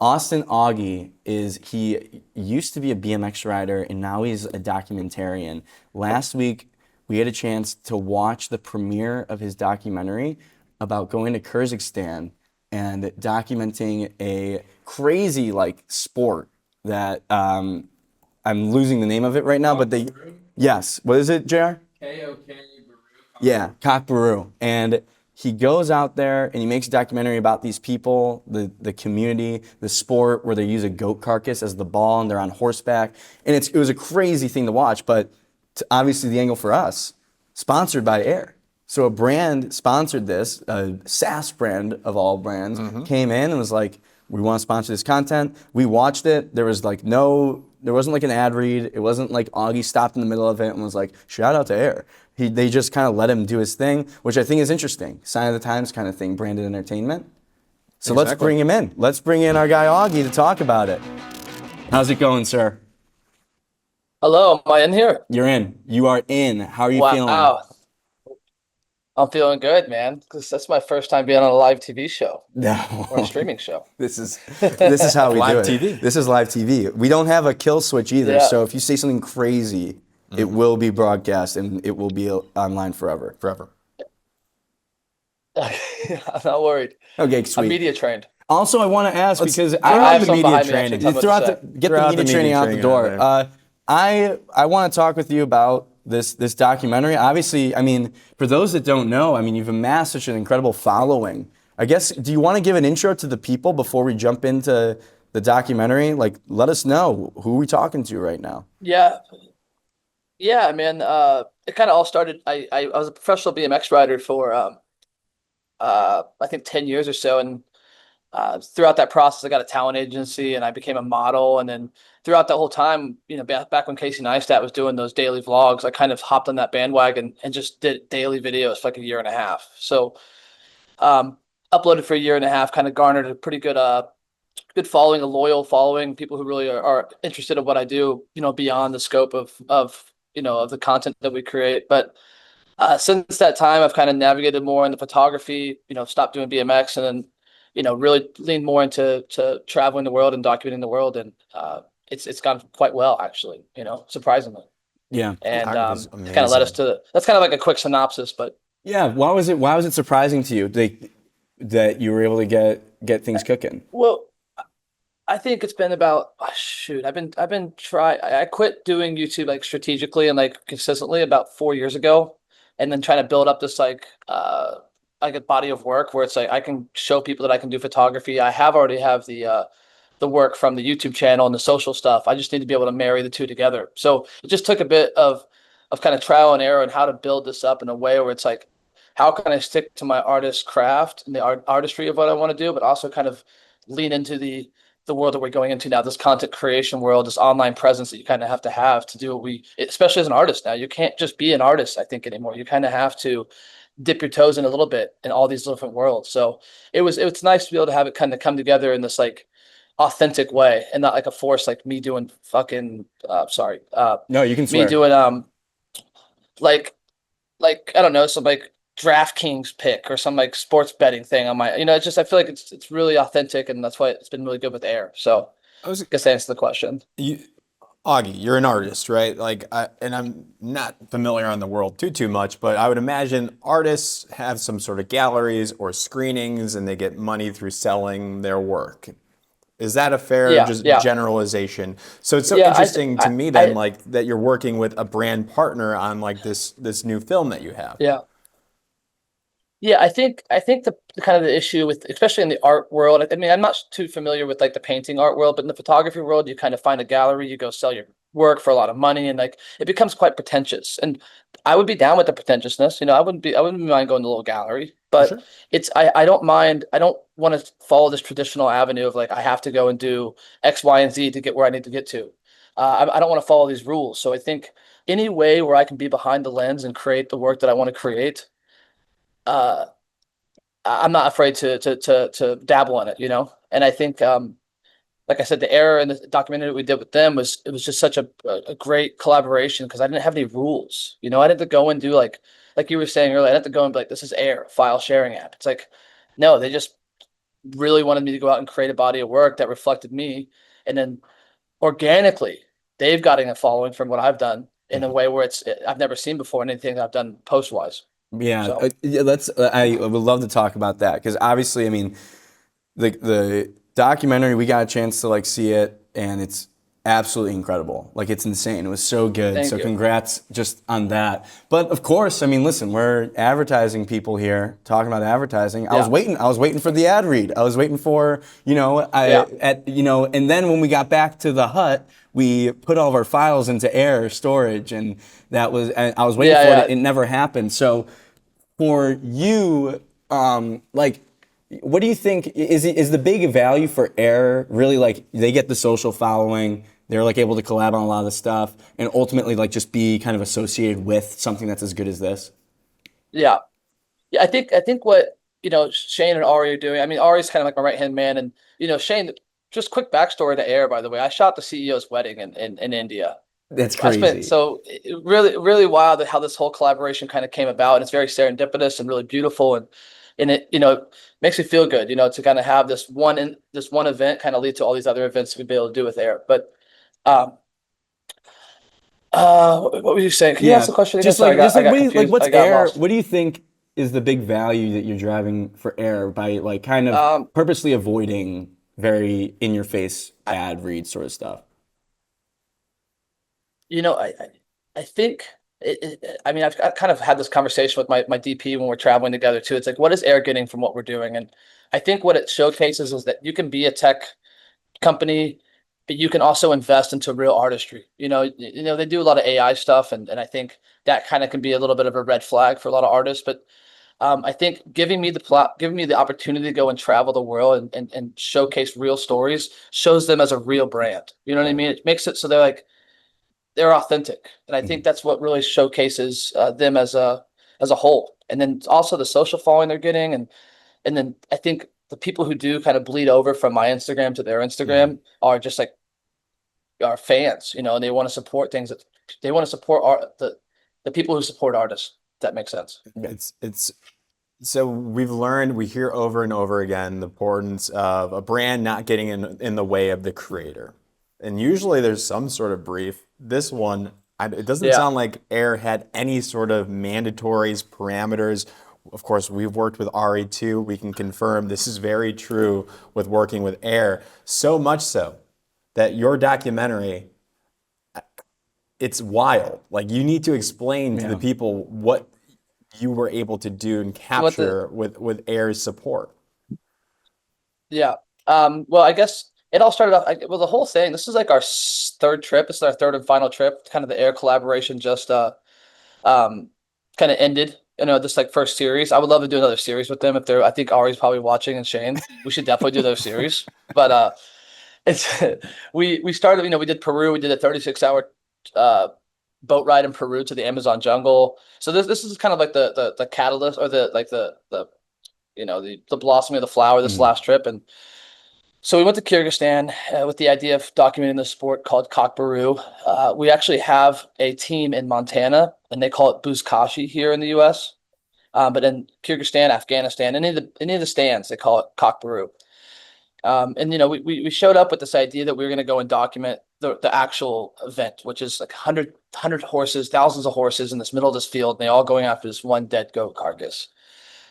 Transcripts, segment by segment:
Austin Augie he used to be a BMX rider and now he's a documentarian. Last week we had a chance to watch the premiere of his documentary about going to Kyrgyzstan and documenting a crazy like sport that I'm losing the name of it right now, but yes, what is it, JR? KOK Baru. Yeah, Cockburoo. And he goes out there and he makes a documentary about these people, the community, the sport where they use a goat carcass as the ball and they're on horseback. And it was a crazy thing to watch, but obviously the angle for us, sponsored by Air. So a brand sponsored this, a SaaS brand of all brands, came in and was like, we want to sponsor this content. We watched it. There was like there wasn't like an ad read. It wasn't like Augie stopped in the middle of it and was like, shout out to Air. They just kind of let him do his thing, which I think is interesting. Sign of the times kind of thing, branded entertainment. So Let's bring him in. Let's bring in our guy Augie to talk about it. How's it going, sir? Hello, am I in here? You're in. You are in. How are you feeling? Wow, I'm feeling good, man. Because that's my first time being on a live TV show or a No. streaming show. This is how we do Live it. TV. This is live TV. We don't have a kill switch either. Yeah. So if you say something crazy, it will be broadcast and it will be online forever. Forever. I'm not worried. Okay, I'm sweet. media trained. Also, I want to ask because I I have don't some have behind the me media actually. training. Tell me what to Get the Throughout media the training media out the training door. out I want to talk with you about this documentary. Obviously, I mean, for those that don't know, I mean, you've amassed such an incredible following. I guess, do you want to give an intro to the people before we jump into the documentary? Like, let us know who we talking to right now. Yeah, yeah, man. It kind of all started. I was a professional BMX rider for I think 10 years or so, and throughout that process, I got a talent agency and I became a model. And then throughout that whole time, back when Casey Neistat was doing those daily vlogs, I kind of hopped on that bandwagon and just did daily videos for like a year and a half. So, um, uploaded for a year and a half, kind of garnered a pretty good following, a loyal following, people who really are interested in what I do, beyond the scope of the content that we create. But since that time, I've kind of navigated more into photography, stopped doing BMX and then, really leaned more into traveling the world and documenting the world. And it's gone quite well, actually, surprisingly. Yeah. And That is kind of led us amazing. that's kind of like a quick synopsis, but Yeah. Why was it surprising to you that you were able to get things cooking? well, I think it's been about shoot. I've been try. I quit doing YouTube like strategically and like consistently about 4 years ago, and then trying to build up this like a body of work where it's like I can show people that I can do photography. Already have the work from the YouTube channel and the social stuff. I just need to be able to marry the two together. So it just took a bit of kind of trial and error and how to build this up in a way where it's like, how can I stick to my artist craft and the artistry of what I want to do, but also kind of lean into the world that we're going into now, this content creation world, this online presence that you kind of have to do what especially as an artist now, you can't just be an artist, I think, anymore. You kind of have to dip your toes in a little bit in all these different worlds. So it's nice to be able to have it kind of come together in this like authentic way and not like a force like me doing fucking sorry No, you can me swear. doing like I don't know, some like DraftKings pick or some like sports betting thing on my, it's just I feel like it's really authentic and that's why it's been really good with Air. So I was I guess that answers the question. you, Augie, you're an artist, right? And I'm not familiar on the world too much, but I would imagine artists have some sort of galleries or screenings, and they get money through selling their work. Is that a fair Yeah, just yeah, generalization? So it's so yeah. interesting to me then, I like that you're working with a brand partner on like this new film that you have. yeah. Yeah, I think the kind of the issue with especially in the art world. I mean, I'm not too familiar with like the painting art world, but in the photography world, you kind of find a gallery, you go sell your work for a lot of money, and like it becomes quite pretentious. And I would be down with the pretentiousness. I wouldn't mind going to a little gallery, For but sure. I don't mind. I don't want to follow this traditional avenue of like I have to go and do X, Y, and Z to get where I need to get to. I don't want to follow these rules. So I think any way where I can be behind the lens and create the work that I want to create. Uh, I'm not afraid to dabble in it. And I think, like I said, the error in the documentary that we did with them was it was just such a great collaboration because I didn't have any rules. I didn't have to go and do like you were saying earlier. I didn't have to go and be like, this is Air file sharing app. It's like, no, they just really wanted me to go out and create a body of work that reflected me. And then organically, they've gotten a following from what I've done in a way where I've never seen before in anything I've done post wise. Yeah, So yeah, let's. I would love to talk about that because obviously, I mean, the documentary we got a chance to like see it, and it's absolutely incredible. Like it's insane. It was so good. thank So you. congrats just on that. But of course, I mean, listen, we're advertising people here talking about advertising. I was Yeah. waiting. I was waiting for the ad read. I was waiting for Yeah. and then when we got back to the hut, we put all of our files into air storage, and and I was waiting Yeah. for it. Yeah. It never happened. So for you, like, what do you think is the big value for Air really like they get the social following, they're like able to collab on a lot of the stuff, and ultimately like just be kind of associated with something that's as good as this? Yeah. Yeah. I think what, Shane and Ari are doing, I mean, Ari's kind of like my right hand man. And, Shane, just quick backstory to Air, by the way. I shot the CEO's wedding in India. That's I spent crazy. so really, really wild at how this whole collaboration kind of came about. And it's very serendipitous and really beautiful. And it, makes me feel good, to kind of have this one event kind of lead to all these other events we'd be able to do with Air. But, um, what were you saying? Can you ask Yeah, the question again? Sorry, just I like got what do you like confused. what's I got Air? lost. What do you think is the big value that you're driving for Air by like kind of Um, purposely avoiding very in your face I, ad read sort of stuff? You know, I think I mean, I kind of had this conversation with my DP when we're traveling together too. It's like, what is Air getting from what we're doing? And I think what it showcases is that you can be a tech company, but you can also invest into real artistry. They do a lot of AI stuff, and I think that kind of can be a little bit of a red flag for a lot of artists. But I think giving me the opportunity to go and travel the world and showcase real stories shows them as a real brand. You know what I Right. mean? It makes it so they're authentic, and I think Mhm. that's what really showcases them as a whole. And then also the social following they're getting, and then I think the people who do kind of bleed over from my Instagram to their Yeah. Instagram are just like are fans, and they want to support things that they want to support art the people who support artists. If that makes sense. It's so we hear over and over again the importance of a brand not getting in the way of the creator. And usually there's some sort of brief. This one, it doesn't Yeah, sound like Air had any sort of mandatories, parameters. Of course, we've worked with Ari too. We can confirm this is very true with working with Air. So much so that your documentary, it's wild. Like you need to explain to the Yeah. people what you were able to do and what the capture with Air's support. yeah. Well, I guess it all started off. Well, the whole thing. This is like our third trip. It's our third and final trip. Kind of the Air collaboration just um kind of ended. This like first series. I would love to do another series with them if they're. I think Ari's probably watching and Shane. We should definitely do those series. But it's we started. We did Peru. We did a 36-hour uh boat ride in Peru to the Amazon jungle. So this is kind of like the catalyst or the like the the blossoming of the flower this Mhm. last trip. And so we went to Kyrgyzstan with the idea of documenting the sport called cockburoo. We actually have a team in Montana, and they call it buzkashi here in the U.S. But in Kyrgyzstan, Afghanistan, any of the stands, they call it cockburoo. And we showed up with this idea that we were going to go and document the actual event, which is like 100 horses, thousands of horses in this middle of this field, and they all going after this one dead goat carcass.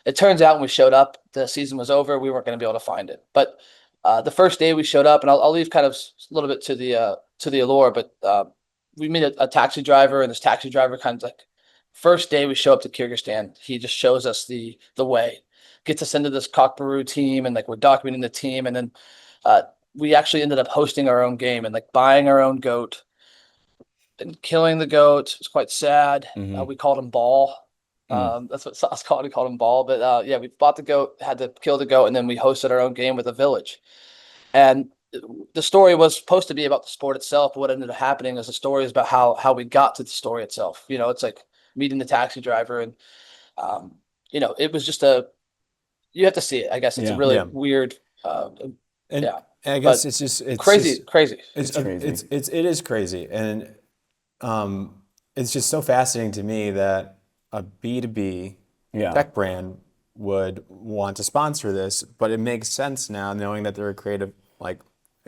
It turns out when we showed up, the season was over. We weren't going to be able to find it. But the first day we showed up, and I'll leave kind of a little bit to the allure, but we meet a taxi driver, and this taxi driver kind of like first day we show up to Kyrgyzstan, he just shows us the way, gets us into this cockburoo team, and like we're documenting the team, and then uh, we actually ended up hosting our own game and like buying our own goat and killing the goat. It was quite sad. Mhm. We called him Ball. Mm. That's what Sauce called. We called him Ball. But yeah, we bought the goat, had to kill the goat, and then we hosted our own game with a village. And the story was supposed to be about the sport itself, but what ended up happening is the story is about how we got to the story itself. It's like meeting the taxi driver, and um, it was just you have to see it. I guess it's a Yeah. really Yeah. weird, And yeah, I guess but crazy, it's crazy. It's crazy. it is crazy. And it's just so fascinating to me that a B2B Yeah. tech brand would want to sponsor this, but it makes sense now knowing that they're a creative, like,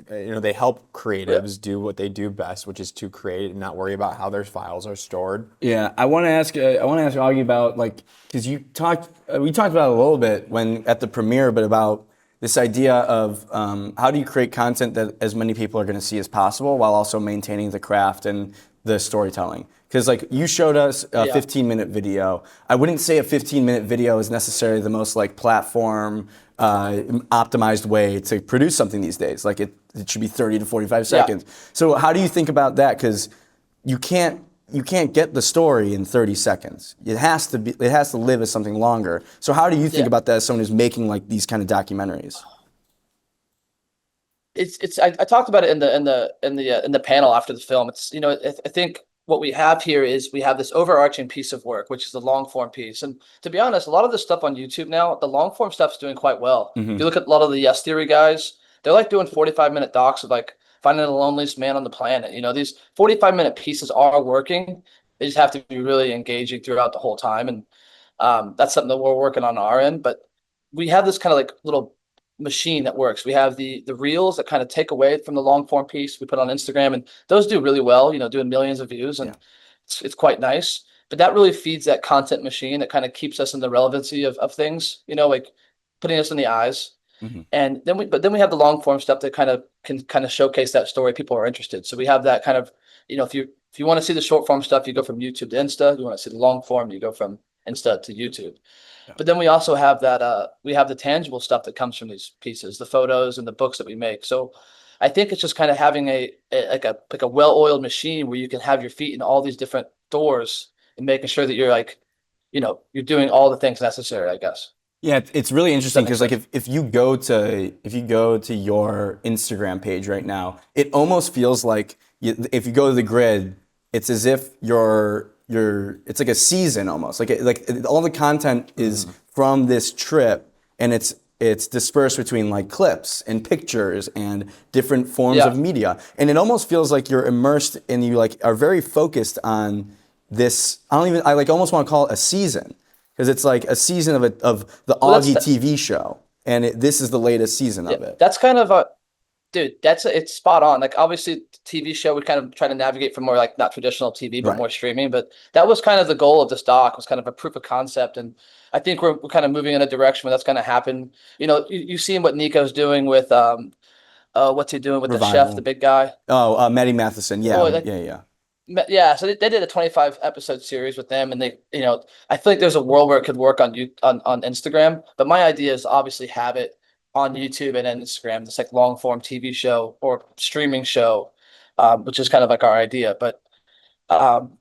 they help Yeah. creatives do what they do best, which is to create and not worry about how their files are stored. Yeah, I want to ask Augie about like because we talked about it a little bit when at the premiere, but about this idea of how do you create content that as many people are going to see as possible while also maintaining the craft and the storytelling. Because like you showed us a Yeah. 15-minute video. I wouldn't say a 15-minute video is necessarily the most like platform optimized way to produce something these days. Like it should be 30 to 45 seconds. So how do you think about that? Because you can't get the story in 30 seconds. It has to live as something longer. So how do you think Yeah. about that as someone who's making like these kind of documentaries? I talked about it in the panel after the film. I think what we have here is we have this overarching piece of work, which is the long form piece. And to be honest, a lot of the stuff on YouTube now, the long form stuff's doing quite well. If you look at a lot of the Yes Theory guys, they're like doing 45-minute docs of like finding the loneliest man on the planet. These 45-minute pieces are working. They just have to be really engaging throughout the whole time. And that's something that we're working on our end. But we have this kind of like little machine that works. We have the reels that kind of take away from the long form piece we put on Instagram, and those do really well, doing millions of views, and Yeah. it's quite nice. But that really feeds that content machine that kind of keeps us in the relevancy of things, like putting us in the eyes. Mhm. And then we have the long form stuff that can kind of showcase that story. People are interested. So we have that kind of, if you want to see the short form stuff, you go from YouTube to Insta. You want to see the long form, you go from Insta to YouTube. Yeah. But then we also have we have the tangible stuff that comes from these pieces, the photos and the books that we make. So I think it's just kind of having a well-oiled machine where you can have your feet in all these different doors and making sure that you're like, you're doing all the things necessary, I guess. Yeah, it's really interesting make because like sense? if you go to your Instagram page right now, it almost feels like if you go to the grid, it's as if it's like a season almost. Like all the content is from this trip, and it's dispersed between like clips and pictures and different forms Yeah. of media, and it almost feels like you're immersed and you like are very focused on this. I like almost want to call it a season. Because it's like a season of the Well, Augie TV show, and this is the latest season yeah, of it. that's kind of dude, it's spot on. Like obviously TV show, we kind of try to navigate from more like not traditional TV, but Right. more streaming. But that was kind of the goal of this doc, was kind of a proof of concept. And I think we're kind of moving in a direction where that's going to happen. You've seen what Nico's doing with what's he doing with the chef, the Revival. big guy? Oh, Maddie Matheson. Oh, Yeah, like, yeah. yeah, so they did a 25 episode series with them, and I feel like there's a world where it could work on Instagram, but my idea is to obviously have it on YouTube and Instagram, this like long form TV show or streaming show, which is kind of like our idea. But um,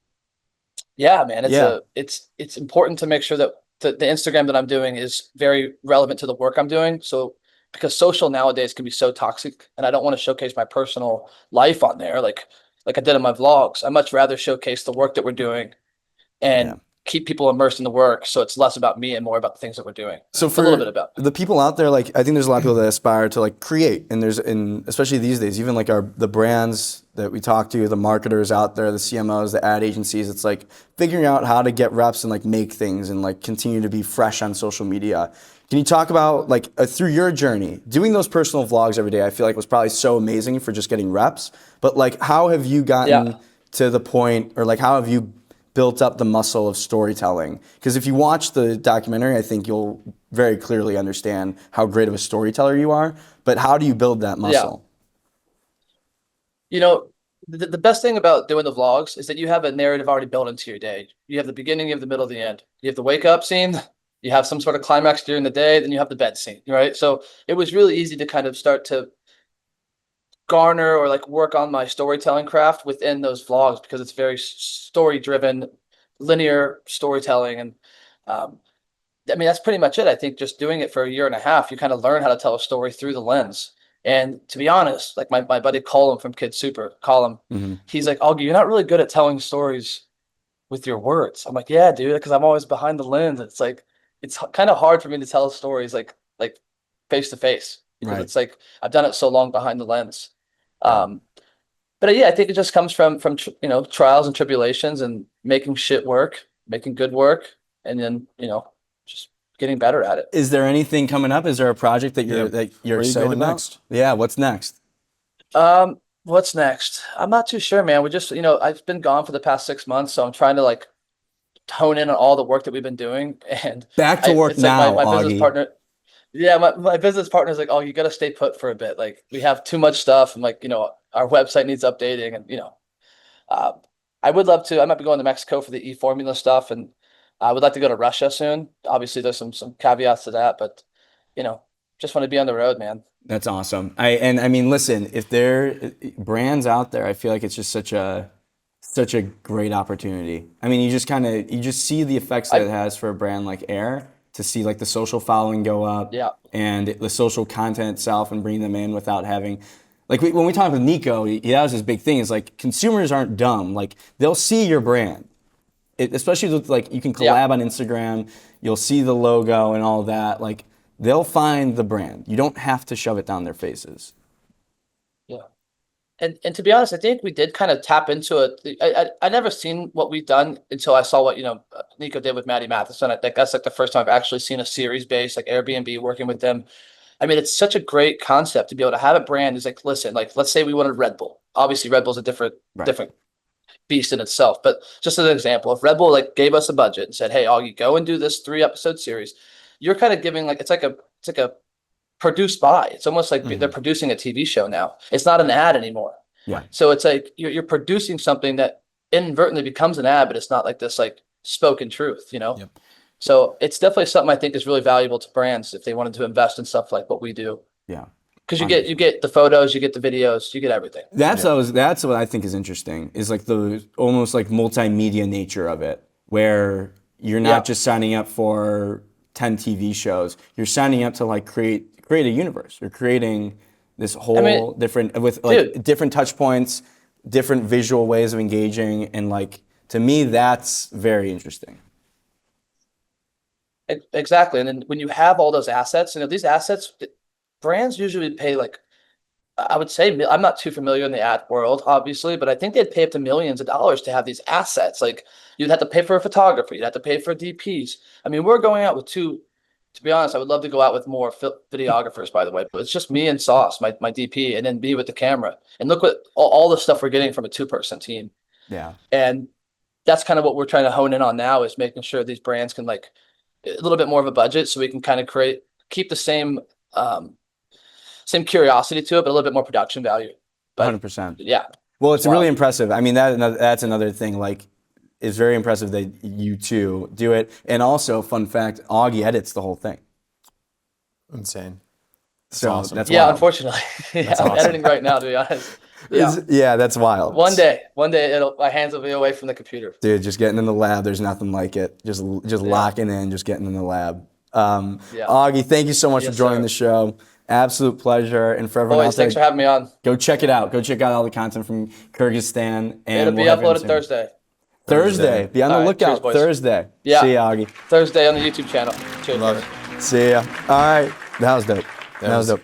yeah, man, Yeah. it's important to make sure that the Instagram that I'm doing is very relevant to the work I'm doing. So because social nowadays can be so toxic, and I don't want to showcase my personal life on there like I did in my vlogs. I much rather showcase the work that we're doing Yeah. and keep people immersed in the work, so it's less about me and more about the things that we're doing. So It's a little for bit about me. the people out there, like I think there's a lot of people that aspire to like create, and especially these days, even like the brands that we talk to, the marketers out there, the CMOs, the ad agencies, it's like figuring out how to get reps and like make things and like continue to be fresh on social media. Can you talk about like through your journey, doing those personal vlogs every day? I feel like was probably so amazing for just getting reps, but like how have you gotten Yeah. to the point, or like how have you built up the muscle of storytelling? Because if you watch the documentary, I think you'll very clearly understand how great of a storyteller you are. But how do you build that Yeah. muscle? You know, the best thing about doing the vlogs is that you have a narrative already built into your day. You have the beginning, you have the middle, the end. You have the wake up scene, you have some sort of climax during the day, then you have the bed scene, right? So it was really easy to kind of start to garner or like work on my storytelling craft within those vlogs because it's very story driven, linear storytelling. And um, I mean, that's pretty much it. I think just doing it for a year and a half, you kind of learn how to tell a story through the lens. And to be honest, like my buddy Colin from Kid Super, Colin, Hmm. he's like, Augie, you're not really good at telling stories with your words. I'm like, yeah, dude, because I'm always behind the lens. It's like, it's kind of hard for me to tell stories like face to face because Right. it's like I've done it so long behind the lens. Yeah. Um, but yeah, I think it just comes from trials and tribulations and making shit work, making good work, and then just getting better at it. Is there anything coming up? Is there a project that you're Where are you excited going about? next? Yeah, what's next? What's next? I'm not too sure, man. We just, I've been gone for the past 6 months, so I'm trying to like hone in on all the work that we've been doing. And Back to work it's like now, my business Augie. partner. Yeah, my business partner's like, oh, you got to stay put for a bit. Like we have too much stuff, and like our website needs updating, and uh, I would love to. I might be going to Mexico for the e-formula stuff, and I would like to go to Russia soon. Obviously, there's some caveats to that, but you know, just want to be on the road, man. That's awesome. I mean, listen, if there brands out there, I feel like it's just such a great opportunity. I mean, you just see the effects that it has for a brand like Air, to see like the social following go up, Yeah. and the social content itself, and bring them in without having, like when we talk with Nico, that was his big thing, is like consumers aren't dumb. Like they'll see your brand. Especially with like you can collab on Instagram, you'll see the logo and all that. Like they'll find the brand. You don't have to shove it down their faces. Yeah. And to be honest, I think we did kind of tap into it. I never seen what we've done until I saw what Nico did with Maddie Matheson. I think that's like the first time I've actually seen a series based like Airbnb working with them. I mean, it's such a great concept to be able to have a brand. Is like, listen, like let's say we wanted Red Bull. Obviously, Red Bull's a different beast in itself. But just as an example, if Red Bull like gave us a budget and said, "Hey, Augie, go and do this 3-episode series," you're kind of giving like it's like a produced by. It's almost like they're producing a TV show now. It's not an ad anymore. Yeah. So it's like you're producing something that inadvertently becomes an ad, but it's not like this like spoken truth, Yep. So it's definitely something I think is really valuable to brands if they wanted to invest in stuff like what we do. Yeah. Because you get the photos, you get the videos, you get everything. That's what I think is interesting, is like the almost like multimedia nature of it, where you're not just signing up for 10 TV shows. You're signing up to like create a universe. You're creating this whole different with like different touch points, different visual ways of engaging, and like to me that's very interesting. Exactly. And then when you have all those assets, these assets, brands usually pay like, I would say, I'm not too familiar in the ad world, obviously, but I think they'd pay up to millions of dollars to have these assets. Like you'd have to pay for a photographer, you'd have to pay for DPs. I mean, we're going out with to be honest, I would love to go out with more videographers, by the way, but it's just me and Sauce, my DP, and then me with the camera. And look what all the stuff we're getting from a 2-person team. Yeah. And that's kind of what we're trying to hone in on now, is making sure these brands can like a little bit more of a budget, so we can kind of keep the same curiosity to it, but a little bit more production value. 100%. Yeah. Well, it's really impressive. I mean, that's another thing. Like, it's very impressive that you two do it. And also, fun fact, Augie edits the whole thing. Insane. That's So awesome. that's Yeah, wild. unfortunately. I'm awesome. editing right now, to be honest. Yeah. Yeah, that's wild. One day, my hands will be away from the computer. Dude, just getting in the lab, there's nothing like it. Just locking in, just getting in the lab. Augie, thank you so much for joining the show. Absolute pleasure. And for everyone Always, out there, thanks for having me on. go check it out. Go check out all the content from Kyrgyzstan. And It'll be we'll have it uploaded soon. Thursday. Thursday. Be on the All right, lookout. cheers, boys. Thursday. Yeah. See ya, Augie. Thursday on the YouTube channel. Cheers. Love guys. it. See ya. All right. That was dope. That was dope.